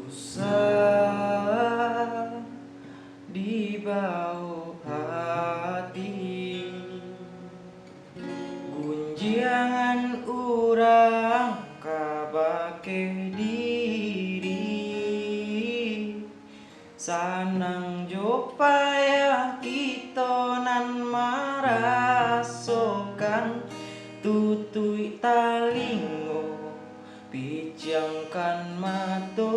Susah di bawah hati, gunjangan urang kabake diri, sanang jo payah kita nan marasokan tutui talingo pijangkan mato.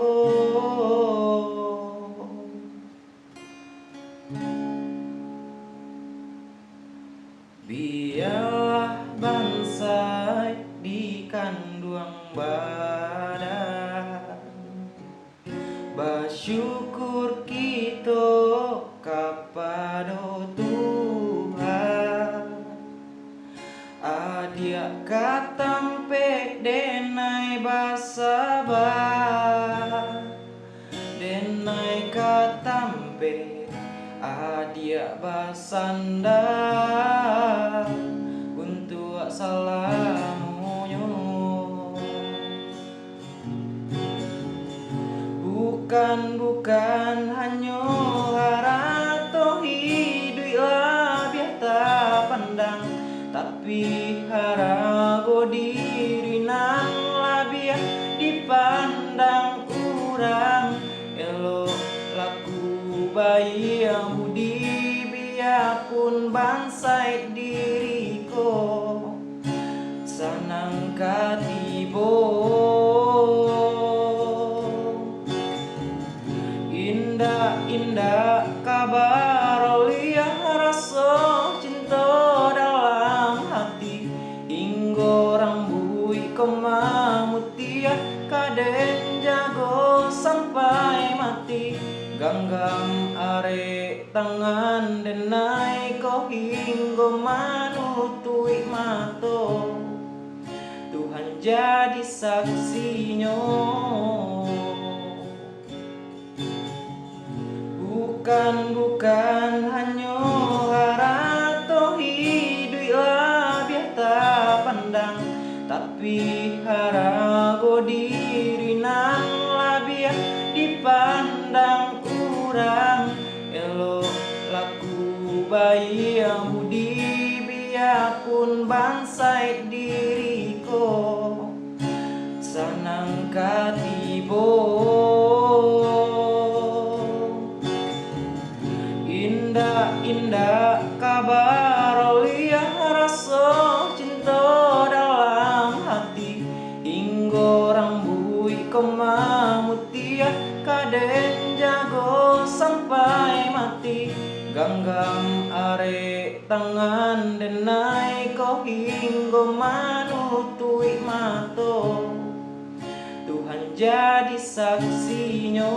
Biarlah bangsa di kanduang badan, bersyukur kita kepada Tuhan. Adia katampe denai basabar, denai katampe adia basandar untuk salamunyo. Bukan hanya harato hidup biar tak pandang, tapi harago diri nan labia dipandang urang. Elok laku bayi yang budi biarpun bansai diriko sanang katibo. Indah kabar liah rasa cinta dalam hati, hingga rambui kemamutia kaden jago sampai mati. Ganggam are tangan denai ko hingga manutui mato, Tuhan jadi saksinya. Bukan hanya harato hidup biar tak pandang, tapi harago diri nan labia dipandang urang. Elok laku bayi yang budi biarpun bansai diriko sanang katibo. Indah kabar liah rasa cinta dalam hati, hingga rambui kemamutia kaden jago sampai mati. Ganggam are tangan denai ko hingga manutui mato, Tuhan jadi saksinya.